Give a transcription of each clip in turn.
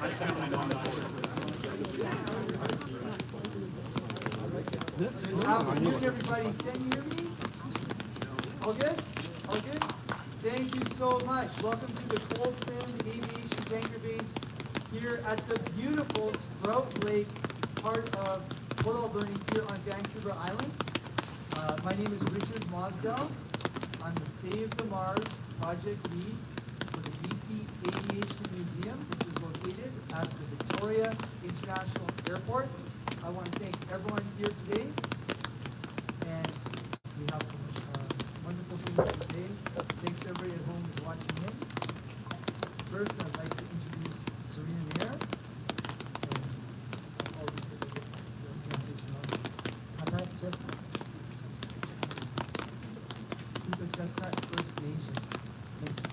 Afternoon, everybody. Can you hear me? All good? All good? Thank you so much. Welcome to the Colson Aviation Tanker Base here at the beautiful Sprout Lake, part of Port Alberni here on Vancouver Island. My name is Richard Mosdell. I'm the Save the Mars project lead for the BC Aviation Museum, which is located at the Victoria International Airport. I want to thank everyone here today, and we have some wonderful things to say. Thanks to everybody at home who's watching in. First, I'd like to introduce Serena Mayer, and Chestnut. People Chestnut First Nations. Thank you.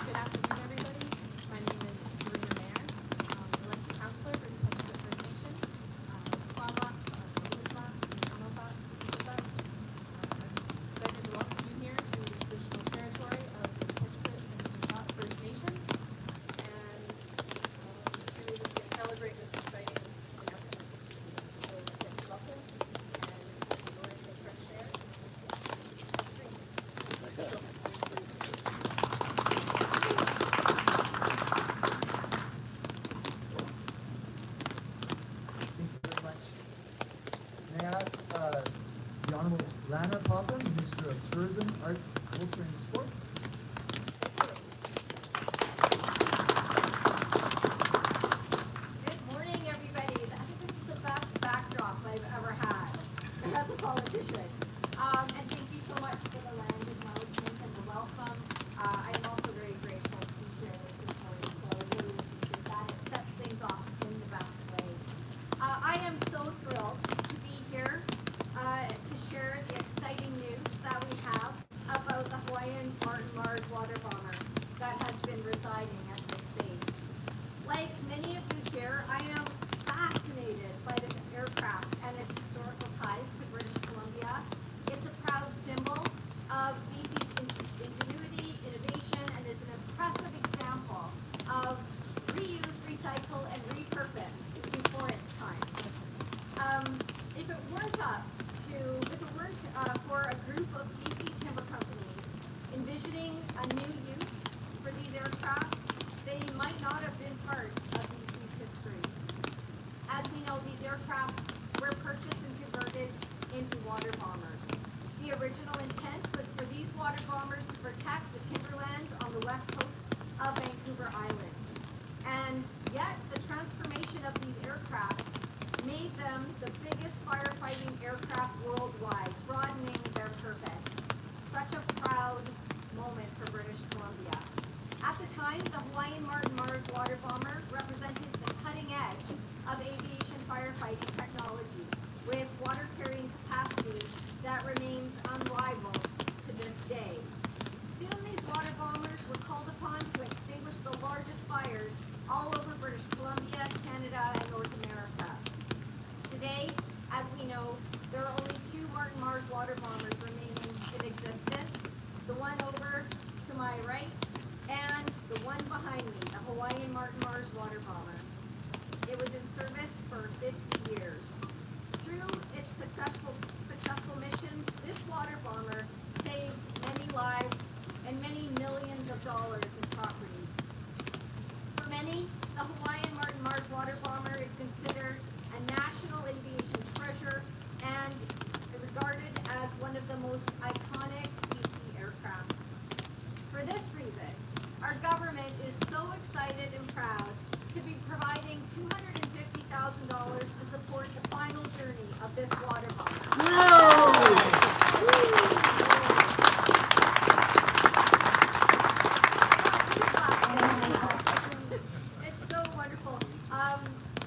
Good afternoon, everybody. My name is Serena Mayer, elected councillor for the Pechusett First Nation. Quabbach, Squamish, Enoka, Pechusett. I'm excited to welcome you here to the traditional territory of the Pechusett and Pechusett First Nations, and to celebrate this exciting announcement. So yes, welcome, and go ahead and take fresh air. Thank you very much. May I ask the Honorable Lana Popham, Minister of Tourism, Arts, Culture and Sport? Good morning, everybody. I think this is the best backdrop I've ever had as a politician. And thank you so much for the land acknowledgement and the welcome. I am also very grateful to be here this morning, so I really appreciate that. It sets things off in the best way. I am so thrilled to be here to share the exciting news that we have about the Hawaiian Martin Mars water bomber that has been residing at this base. Like many of you here, I am fascinated by this aircraft and its historical ties to British Columbia. It's a proud symbol of BC's ingenuity, innovation, and is an impressive example of reuse, recycle, and repurpose before its time. If it weren't for a group of BC timber companies envisioning a new use for these aircraft, they might not have been part of BC's history. As we know, these aircraft were purchased and converted into water bombers. The original intent was for these water bombers to protect the timberlands on the west coast of Vancouver Island. And yet, the transformation of these aircraft made them the biggest firefighting aircraft worldwide, broadening their purpose. Such a proud moment for British Columbia. At the time, the Hawaiian Martin Mars water bomber represented the cutting edge of aviation firefighting technology, with water carrying capacity that remains unrivaled to this day. Soon these water bombers were called upon to extinguish the largest fires all over British Columbia, Canada, and North America. Today, as we know, there are only 2 Martin Mars water bombers remaining in existence. The one over to my right and the one behind me, the Hawaiian Martin Mars water bomber. It was in service for 50 years. Through its successful missions, this water bomber saved many lives and many millions of dollars in property. For many, the Hawaiian Martin Mars water bomber is considered a national aviation treasure and regarded as one of the most iconic BC aircraft. For this reason, our government is so excited and proud to be providing $250,000 to support the final journey of this water bomber. It's so wonderful.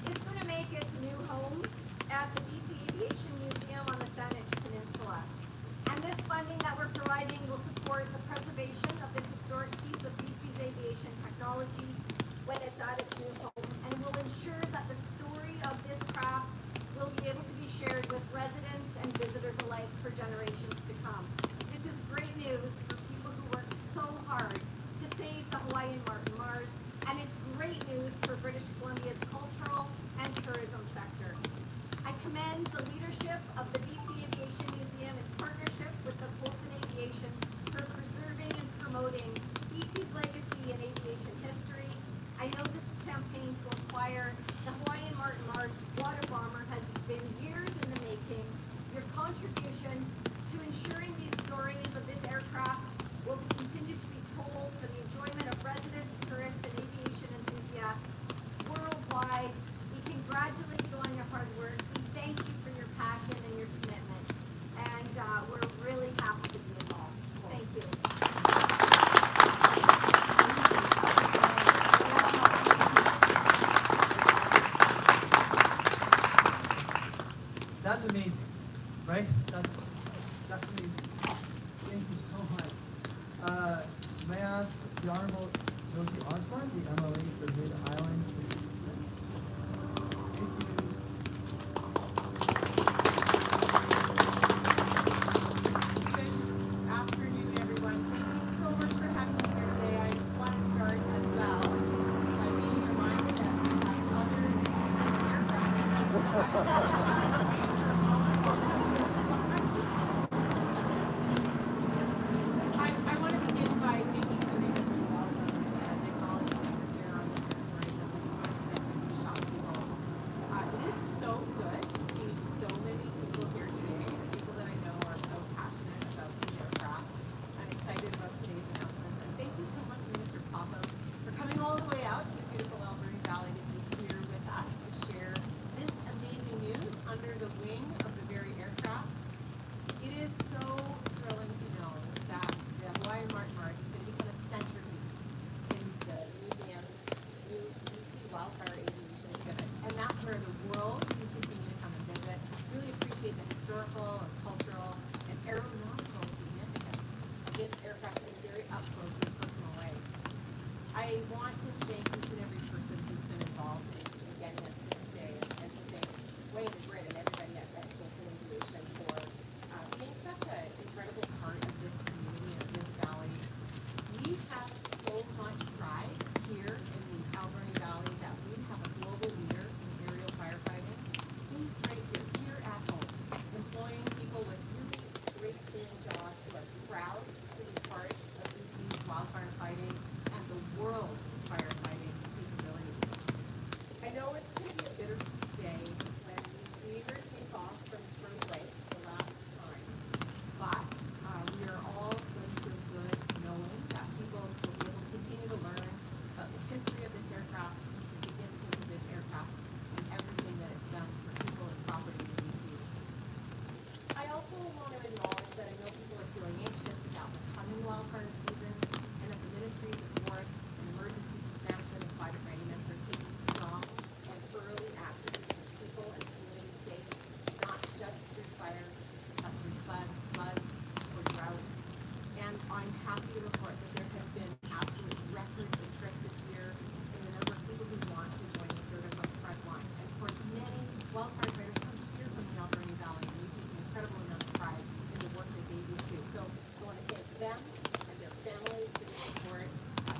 It's going to make its new home at the BC Aviation Museum on the Saanich Peninsula. And this Hawaiian Martin Mars, and it's great news for British Columbia's cultural and tourism sector. I commend the leadership of the BC Aviation Museum in partnership with the Colson Aviation for preserving and promoting BC's legacy in aviation history. I know this campaign to acquire the Hawaiian Martin Mars water bomber has been years in the making. Your contributions to ensuring these stories of this aircraft will continue to be told for the enjoyment of residents, tourists, and aviation enthusiasts worldwide. We congratulate you on your hard work. We thank you for your passion and your commitment. And we're really happy to be involved. Thank you. That's amazing, right? That's amazing. Thank you so much. May I ask the Honorable Josie Osborne, the MLA for Mid-Island Pacific Rim? Thank you. Good afternoon, everyone. Thank you so much for having me here today. I want to start as well by being reminded that we have other aircraft. I want to begin by thanking Serena for the welcome and acknowledging that we're here on the territories of the New Shop Eagles. It is so good to see so many people here today, and people that I know are so passionate about these aircraft. I'm excited about today's announcements, and thank you so much, Minister Papa, for coming all the way out to the beautiful Alberta Valley to be here with us to share this amazing news under the wing of the very aircraft. It is so thrilling to know that the Hawaiian Martin Mars is going to become a centerpiece in the museum, new BC Wildfire Aviation exhibit, and that's where the world can continue to come and visit, really appreciate the historical and cultural and aeronautical significance of this aircraft in a very up close and personal way. I want to thank each and every person who's been involved in getting us to this day, and to thank Wayne and Britt and everybody at Red Colson Aviation for being such an incredible part of this community and of this valley. We have so much pride here in the Alberta Valley that we have a global leader in aerial firefighting based right here at home, employing people with really great paying jobs who are proud to be part of BC's wildfire fighting and the world's firefighting capabilities. I know it's going to be a bittersweet day when we see her take off from Spring Lake the last time, but we are all going to feel good knowing that people will be able to continue to learn about the history of this aircraft, the significance of this aircraft, and everything that it's done for people and property in BC. I also want to acknowledge that I know people are feeling anxious about the coming wildfire season, and that the ministries of forests and emergency management and climate readiness are taking strong and early action to keep people and communities safe, not just through fires, but through floods or droughts. And I'm happy to report that there has been absolute record interest this year in the number of people who want to join the service on the front line. And of course, many wildfire fighters come here from the Alberta Valley, and we take an incredible amount of pride in the work that they do too. So I want to thank them and their families for the support,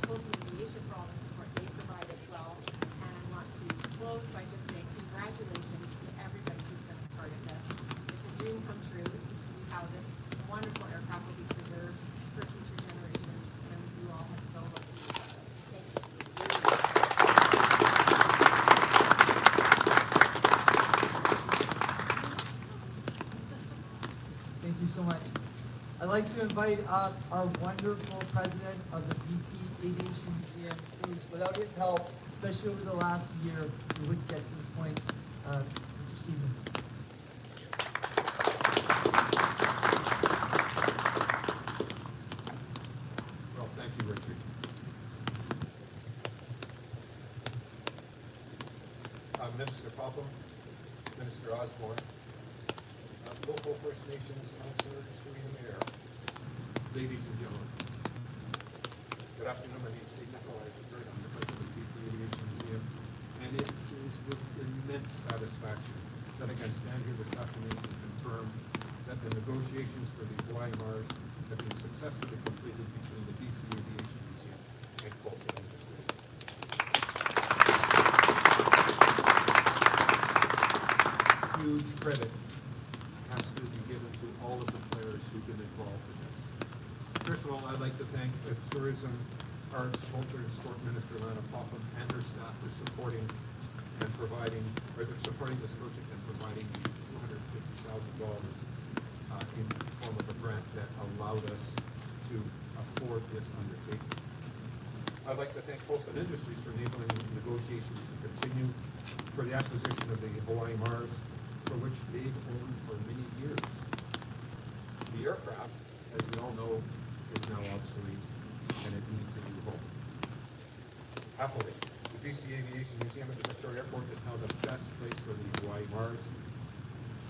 Colson Aviation for all the support they provide as well. And I want to close by just saying congratulations to everybody who's been a part of this. It's a dream come true to see how this wonderful aircraft will be preserved for future generations, and you all have so much to do about it. Thank you. Thank you so much. I'd like to invite up our wonderful president of the BC Aviation Museum, who's, without his help, especially over the last year, we wouldn't get to this point, Mr. Stephen. Well, thank you, Richard. Minister Popham, Minister Osborne, local First Nations Councillor Serena Mayer, ladies and gentlemen. Good afternoon, my name is Steve Nicolai. I'm the president of the BC Aviation Museum, and it is with immense satisfaction that I can stand here this afternoon and confirm that the negotiations for the Hawaiian Mars have been successfully completed between the BC Aviation Museum and Colson huge credit has to be given to all of the players who've been involved in this. First of all, I'd like to thank the Tourism, Arts, Culture and Sport Minister Lana Popham and her staff for supporting and providing, or they're supporting this project and providing the $250,000 in the form of a grant that allowed us to afford this undertaking. I'd like to thank Coastal Industries for enabling negotiations to continue for the acquisition of the Hawaii Mars, for which they've owned for many years. The aircraft, as we all know, is now obsolete and it needs a new home. Happily, the BC Aviation Museum at the Victoria Airport is now the best place for the Hawaii Mars,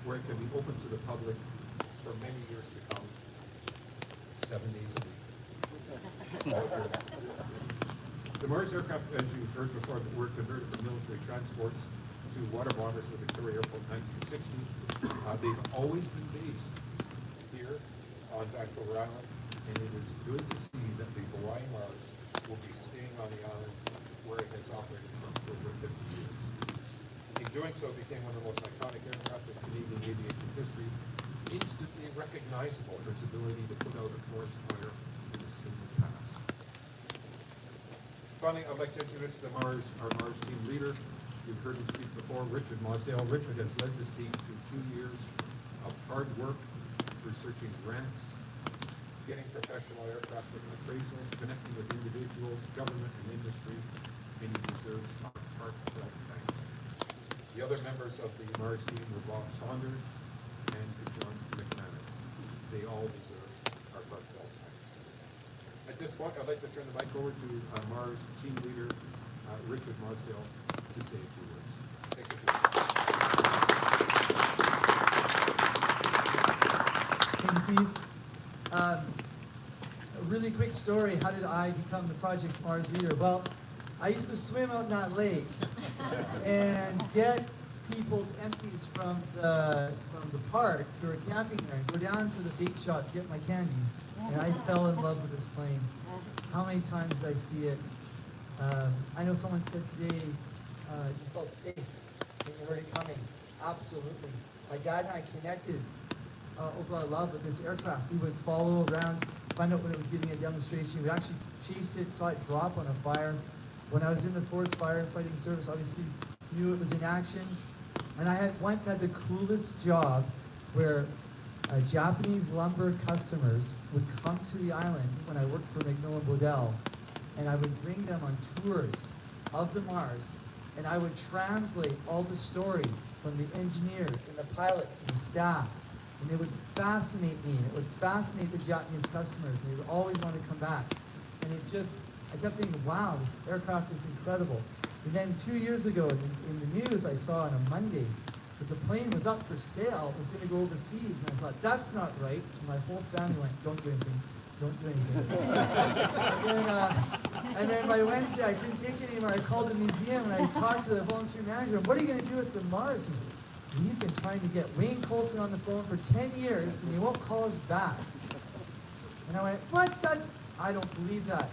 where it can be open to the public for many years to come, 7 days a week. All year. The Mars aircraft, as you've heard before, were converted from military transports to water bombers with Victoria Airport in 1960. They've always been based here on Vancouver Island, and it is good to see that the Hawaii Mars will be staying on the island where it has operated for over 50 years. In doing so, it became one of the most iconic aircraft in Canadian aviation history, instantly recognizable for its ability to put out a forest fire in a single pass. Finally, I'd like to introduce our Mars team leader. You've heard him speak before, Richard Mosdale. Richard has led this team through 2 years of hard work, researching grants, getting professional aircraft appraisals, connecting with individuals, government and industry, and he deserves our heartfelt thanks. The other members of the Mars team were Bob Saunders and John McManus. They all deserve our heartfelt thanks. At this point, I'd like to turn the mic over to Mars team leader, Richard Mosdale, to say a few words. Thank you. Thank you, Steve. A really quick story. How did I become the Project Mars leader? Well, I used to swim out in that lake and get people's empties from the park who were camping there and go down to the bake shop to get my candy. And I fell in love with this plane. How many times did I see it? I know someone said today you felt safe when you heard it coming. Absolutely. My dad and I connected over our love of this aircraft. We would follow around, find out when it was giving a demonstration. We actually chased it, saw it drop on a fire. When I was in the forest firefighting service, obviously knew it was in action. And I had once had the coolest job where Japanese lumber customers would come to the island when I worked for McMillan Bodell, and I would bring them on tours of the Mars, and I would translate all the stories from the engineers and the pilots and the staff, and it would fascinate me, and it would fascinate the Japanese customers, and they would always want to come back. And it just, I kept thinking, wow, this aircraft is incredible. And then 2 years ago in the news, I saw on a Monday that the plane was up for sale. It was going to go overseas. And I thought, that's not right. And my whole family went, don't do anything. Don't do anything. and then by Wednesday, I couldn't take it anymore. I called the museum and I talked to the volunteer manager. What are you going to do with the Mars? He said, we've been trying to get Wayne Coulson on the phone for 10 years and he won't call us back. And I went, what? I don't believe that.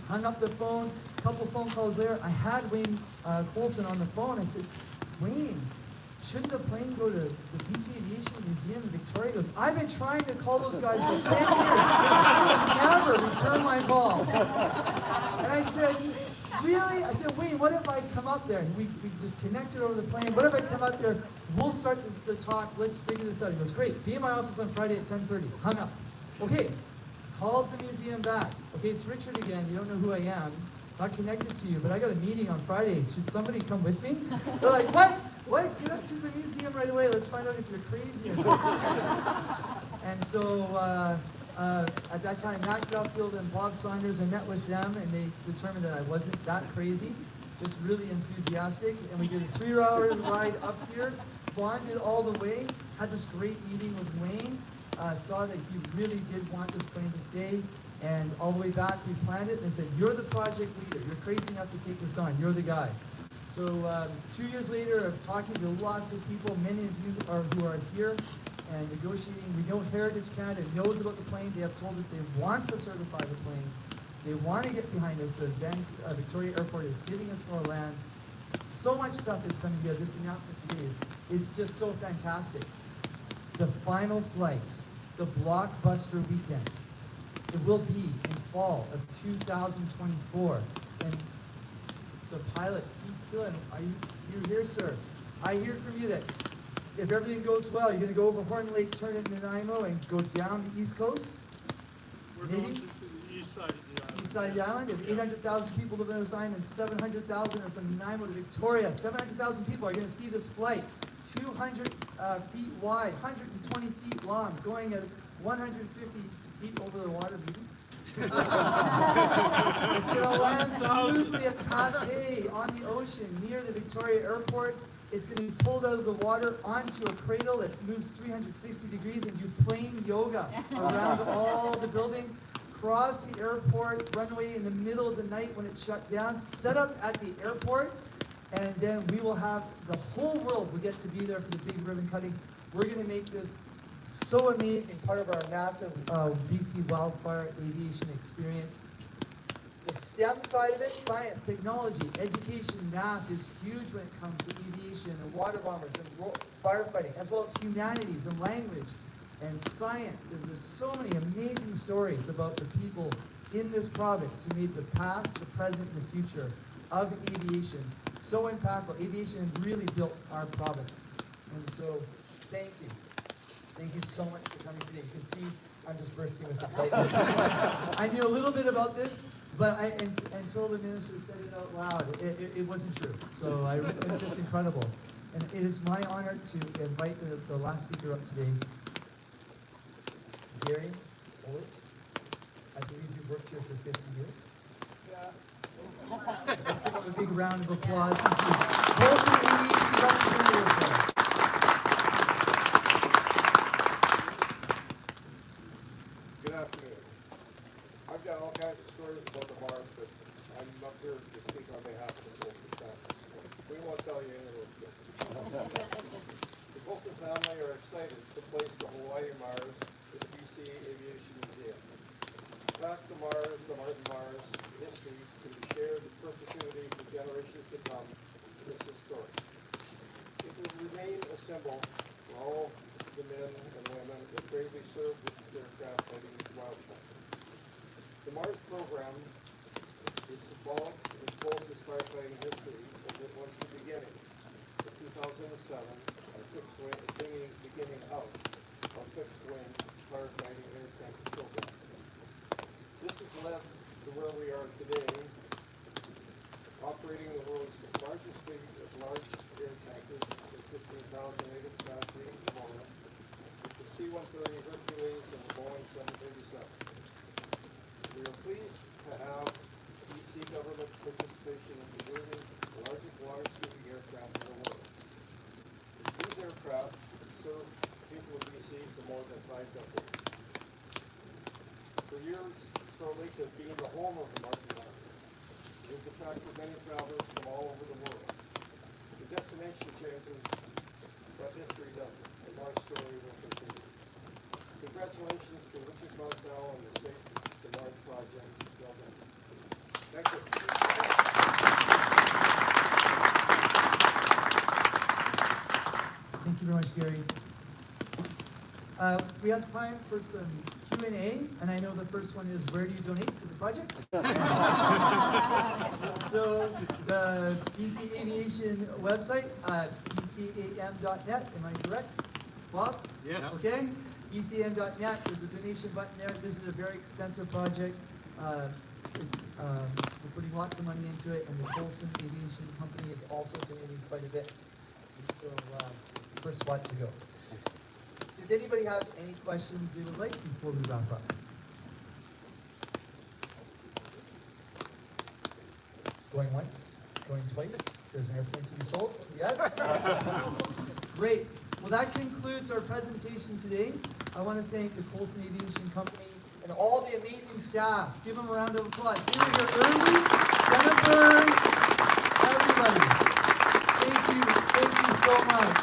Hung up the phone. A couple phone calls later, I had Wayne Coulson on the phone. I said, Wayne, shouldn't the plane go to the BC Aviation Museum in Victoria? He goes, I've been trying to call those guys for 10 years. They never return my call. And I said, really? I said, Wayne, what if I come up there? And we just connected over the plane. What if I come up there? We'll start the talk. Let's figure this out. He goes, great. Be in my office on Friday at 10:30. Hung up. Okay. Called the museum back. Okay, it's Richard again. You don't know who I am. Not connected to you, but I got a meeting on Friday. Should somebody come with me? They're like, what? What? Get up to the museum right away. Let's find out if you're crazy or not. And so at that time, Matt Duffield and Bob Saunders, I met with them, and they determined that I wasn't that crazy, just really enthusiastic. And we did a 3-hour ride up here, bonded all the way, had this great meeting with Wayne. Saw that he really did want this plane to stay, and all the way back we planned it, and they said, you're the project leader, you're crazy enough to take this on, you're the guy. So 2 years later of talking to lots of people, many of you who are here and negotiating, we know Heritage Canada knows about the plane. They have told us they want to certify the plane. They want to get behind us. The Victoria Airport is giving us more land. So much stuff is coming here. This announcement today is just so fantastic. The final flight, the blockbuster weekend, it will be in fall of 2024. And the pilot, Pete Keelan, you're here, sir. I hear from you that if everything goes well, you're going to go over Horn Lake, turn it into Nanaimo, and go down the east coast? We're Maybe? going to the east side of the island. East side of the island. If 800,000 people live on this island and 700,000 are from Nanaimo to Victoria, 700,000 people are going to see this flight. 200 feet wide, 120 feet long, going at 150 feet over the water, maybe. It's going to land smoothly at Pathé on the ocean near the Victoria Airport. It's going to be pulled out of the water onto a cradle that moves 360 degrees and do plane yoga around all the buildings. Cross the airport runway in the middle of the night when it's shut down. Set up at the airport. And then we will have the whole world will get to be there for the big ribbon cutting. We're going to make this so amazing, part of our massive BC wildfire aviation experience. The STEM side of it, science, technology, education, math is huge when it comes to aviation and water bombers and firefighting, as well as humanities and language and science. And there's so many amazing stories about the people in this province who made the past, the present, and the future of aviation so impactful. Aviation really built our province. And so, thank you. Thank you so much for coming today. You can see I'm just bursting with excitement. I knew a little bit about this, but until the minister said it out loud, it wasn't true. So it's just incredible. And it is my honor to invite the last speaker up today, Gary Olich. I believe you've worked here for 50 years. Let's give him a big round of applause. Bolton Aviation representative for us. Good afternoon. I've got all kinds of stories about the Mars, but I'm up here to speak on behalf of the Colson family. We won't tell you any of those things. The Colson family are excited to place the Hawaii Mars in the BC Aviation Museum. In fact, the Martin Mars history can be shared in perpetuity for generations to come. This is story. It will remain a symbol for all the men and women that bravely served with this aircraft fighting wildfire. The Mars program is symbolic of the closest firefighting history as it was the beginning of 2007, our beginning of our fixed wing firefighting aircraft program. This has led to where we are today, operating the world's largest fleet of large air tankers with 15,000 native capacity in Florida, with the C-130 Hercules and the Boeing 737. We are pleased to have BC government participation in preserving the largest water-scooting aircraft in the world. These aircraft serve people of BC for more than 5 decades. For years, Star Lake has been the home of the Martin Mars. It has attracted many travelers from all over the world. The destination changes, but history doesn't, and our story will continue. Congratulations to Richard Martel and the Safe the Mars Project. Well done. Thank you. Thank you very much, Gary. We have time for some Q&A, and I know the first one is, where do you donate to the project? So the BC Aviation website, bcam.net, am I correct? Bob? Yes. Okay, bcam.net, there's a donation button there. This is a very expensive project. We're putting lots of money into it, and the Colson Aviation Company is also donating quite a bit. And so, first spot to go. Does anybody have any questions they would like before we wrap up? Going once, going twice, there's an airplane to be sold, yes? Great, well that concludes our presentation today. I want to thank the Colson Aviation Company and all the amazing staff. Give them a round of applause. They were here early, Jennifer, everybody. Thank you so much.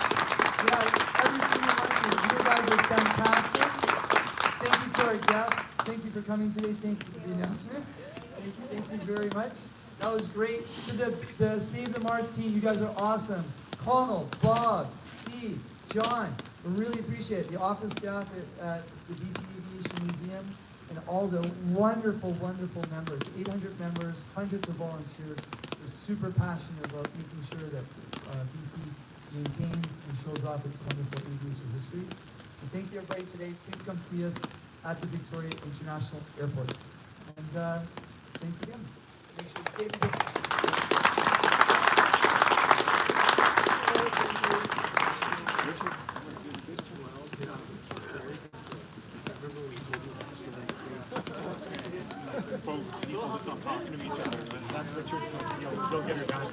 Yeah, every single one of you, you guys are fantastic. Thank you to our guests. Thank you for coming today. Thank you for the announcement. Thank you very much. That was great. To the Save the Mars team, you guys are awesome. Connell, Bob, Steve, John, we really appreciate it. The office staff at the BC Aviation Museum, and all the wonderful, wonderful members, 800 members, hundreds of volunteers. We're super passionate about making sure that BC maintains and shows off its wonderful aviation history. And thank you everybody today. Please come see us at the Victoria International Airport. And thanks again. Make sure to stay with us. People just not talking to each other. That's what you'll get her done.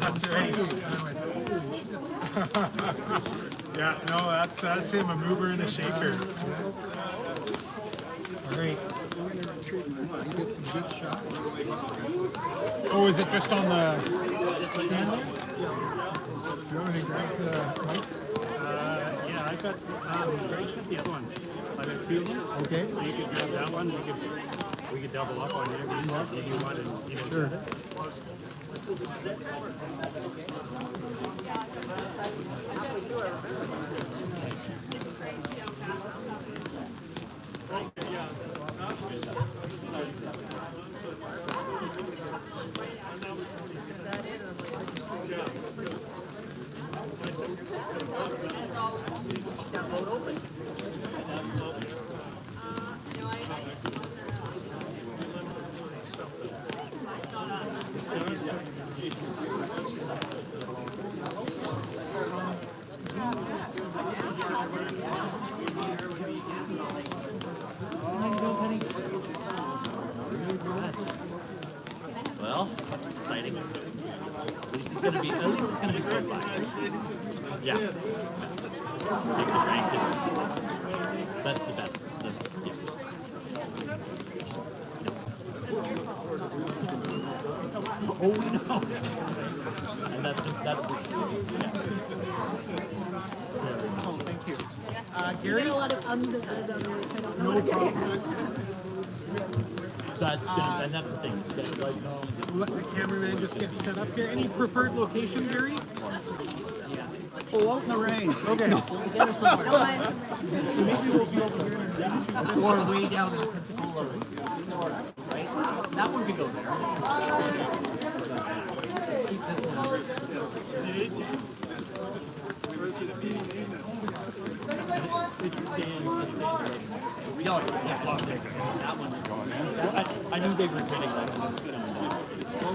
That's right. Yeah, no, that's him, a mover and a shaker. All right. Get some good shots. Oh, is it just on the stand there? Do you want me to grab the mic? Yeah, I've got the other one. I've got two of them. Okay. You could grab that one. We could double up on it. You want and Sure. Well, that's exciting. At least it's gonna be close by. Yeah. Make the rank. That's the best. Yeah. Oh, we know. And that's yeah. Oh, thank you. You get a lot of ums and ahs on there, which I don't know. No problem. That's gonna, and that's the thing. It's gonna, like, Let the cameraman just get set up here. Any preferred location, Gary? Oh, out in the rain. Okay. maybe we'll be over here or way down in Pensacola, right? That one could go there. Keep this one. It's stand. Yeah, that one. I knew they were getting that one. Well,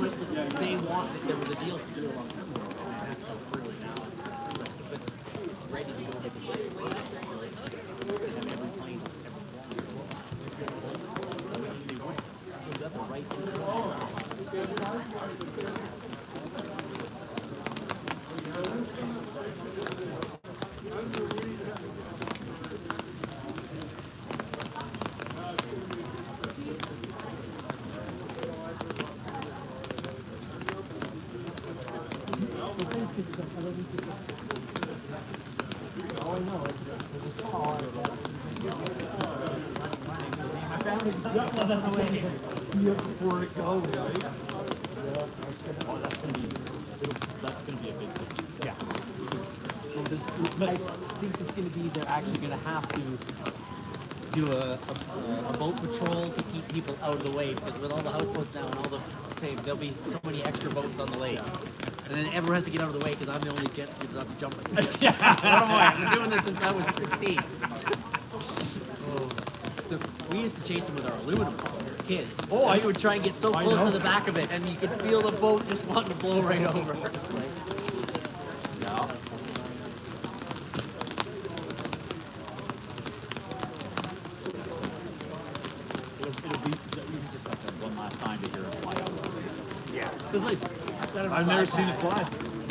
they want, there was a deal to do a long time ago. It's ready to go get the ship. And every plane, that's the right thing. Before it goes, right? Oh, that's gonna be a big thing. Yeah. I think it's going to be they're actually going to have to do a boat patrol to keep people out of the way, because with all the houseboats now and all the there'll be so many extra boats on the lake, and then everyone has to get out of the way because I'm the only jet ski that's jumping. What am I? I've been doing this since I was 16. We used to chase them with our aluminum boat when we were kids. Oh, I would try and get so close to the back of it, and you could feel the boat just wanting to blow right over. It's like, yeah. It'll be just like one last time to hear it fly out. Yeah. It's like, I've never seen it fly.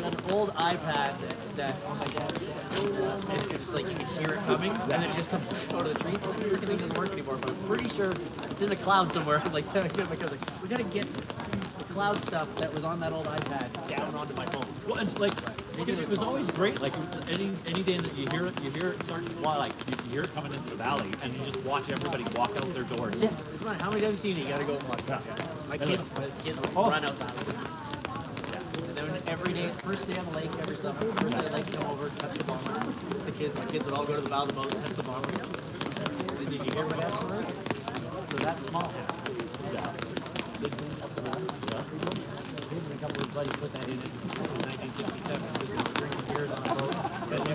an old iPad that oh my dad and it's like you can hear it coming and then it just comes out of the trees. Like, everything doesn't work anymore, but I'm pretty sure it's in the cloud somewhere. Like, we gotta get the cloud stuff that was on that old iPad down onto my phone. Well, and like It was always great. Like any day that you hear it start to fly. Like you hear it coming into the valley, and you just watch everybody walk out their doors. Yeah, it's fine. How many have you seen it? You gotta go and watch it. My kids would run out that way. And then every day, first day on the lake, every summer, first day on the lake, come over, touch the bomber. My kids would all go to the bow of the boat, touch the bomber. And then you hear my dad's story? So that's small. Yeah. Big thing up the road. Yeah. Him and a couple of his buddies put that in 1967. Just drinking beers on the boat. And that one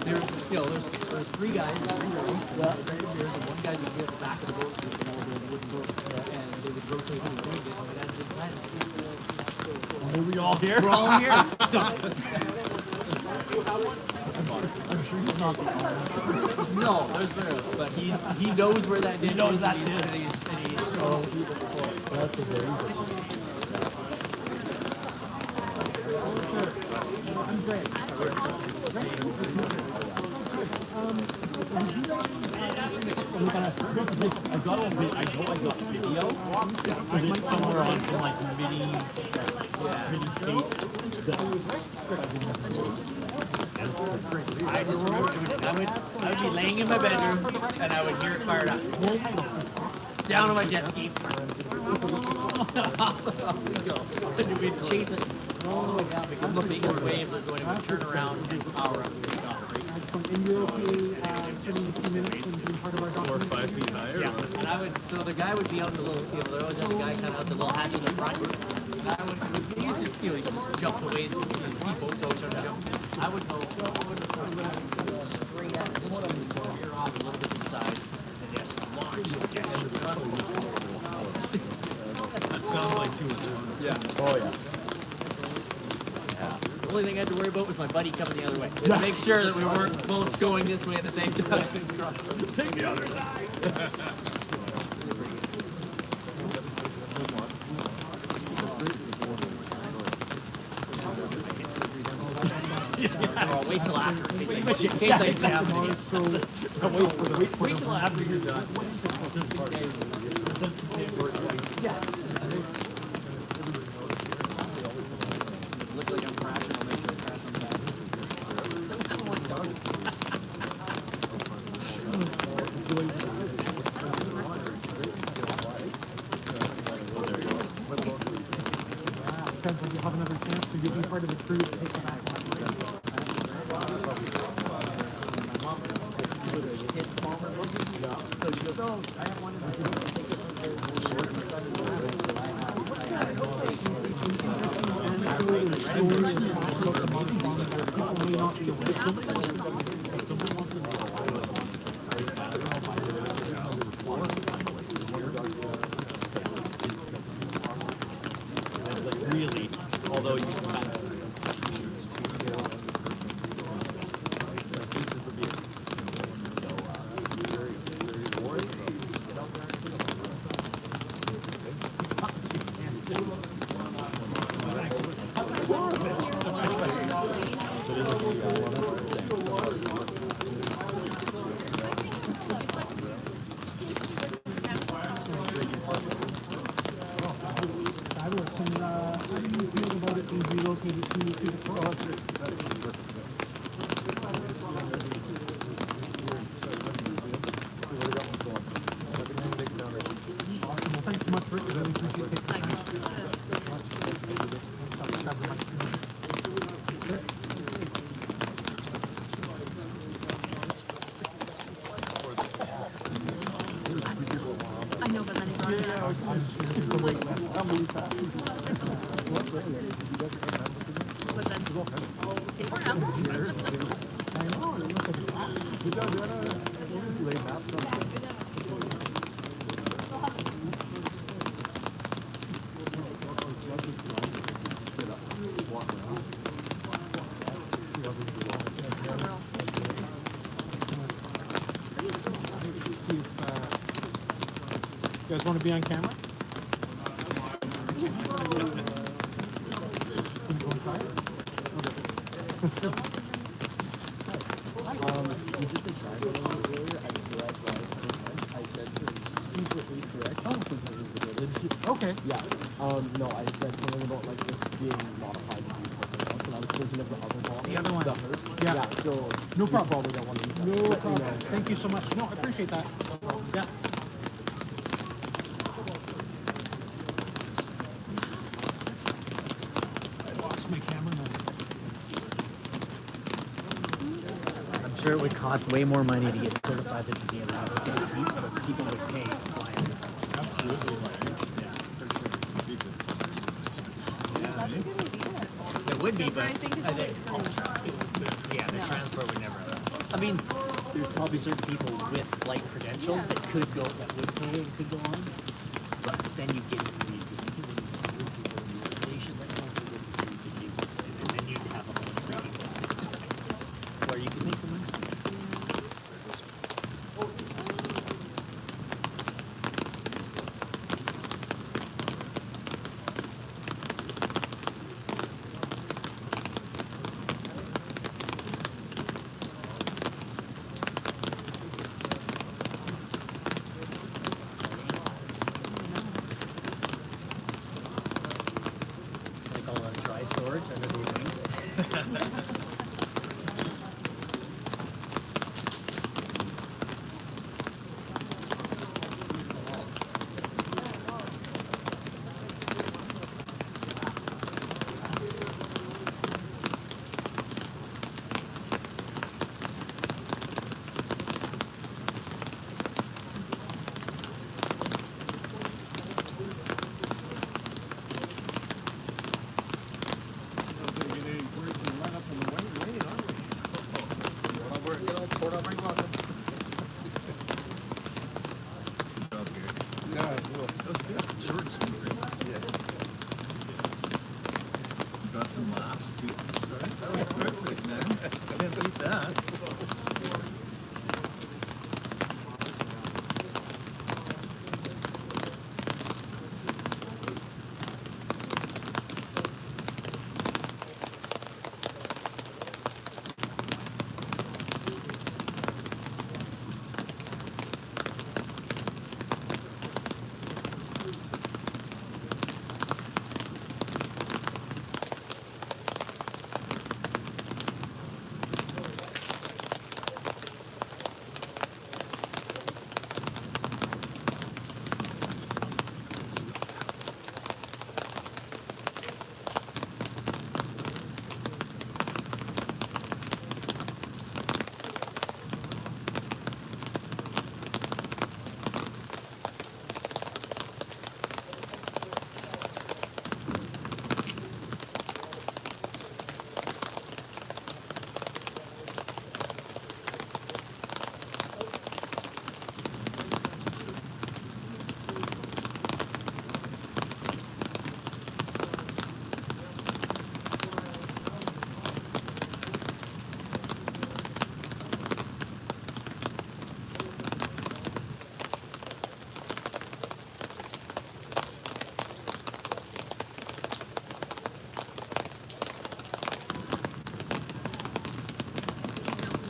there. There's three guys, three girls, and one guy would be at the back of the boat, the wooden boat, and they would rotate who was doing it, and that's the plan. Are we all here? We're all here. I'm sure he's not the owner. No, there's better, but he knows where that He knows that is, is. and he's shown people before. That's a very good. I'm great. I got a bit. I know I got video. But it's somewhere on some like mini tape. I just remember doing it. I would be laying in my bedroom, and I would hear it fired up. Down on my jet ski. Off we go. And we'd chase it. Oh my God, because the biggest waves are going to turn around and power up. And you're okay spending a few minutes and being part of our document? 4 or 5 feet higher. Yeah, and I would, so the guy would be out in the little, there always had the guy kind of out the little hatch in the front. And I would, he used to, he used to jump the waves, see boats always trying to jump. I would go, straight at it, veer off a little bit to the side, and yes, launch, yes. That sounds like too much fun. Yeah. Oh yeah. The only thing I had to worry about was my buddy coming the other way. To make sure that we weren't both going this way at the same time. Take the other side. I'll wait till after, in case I jam it again. Wait till after you're done. Yeah. Looks like I'm crashing. I'll make sure I crash on the back. Depends when you have another chance, so you'll be part of the crew to take the back one. So she goes, oh, I have one in my Really, although you can Fabulous. And how do you feel about it being relocated to the coast? Awesome. Well, thanks so much, Rick. I really appreciate taking the time. I know, but then it got But then it worked out. See if you guys want to be on camera? We did the drive earlier. I realized that I said some secretly correct Okay. Yeah. No, I said something about like it's being modified to do something else, and I was thinking of the other model. The other one. The hearse. Yeah. So No you problem. probably don't want to use that. No Let me problem. know. Thank you so much. No, I appreciate that. Yeah. I lost my cameraman. I'm sure it would cost way more money to get certified than to be allowed to say seats, but people would pay to fly it. Absolutely. It would be, but I think it's I think, yeah, the transport would never. I mean, there's probably certain people with flight credentials that could go, that would pay and could go on, but then you get into the organization that also would be, and then you'd have a whole training where you could make some money. Like all the dry storage under the wings. Yeah, well, that was good. Short and sweet, right? Yeah. You got some laughs too at the start. That was perfect, man. Can't beat that.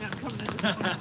Not coming into this one.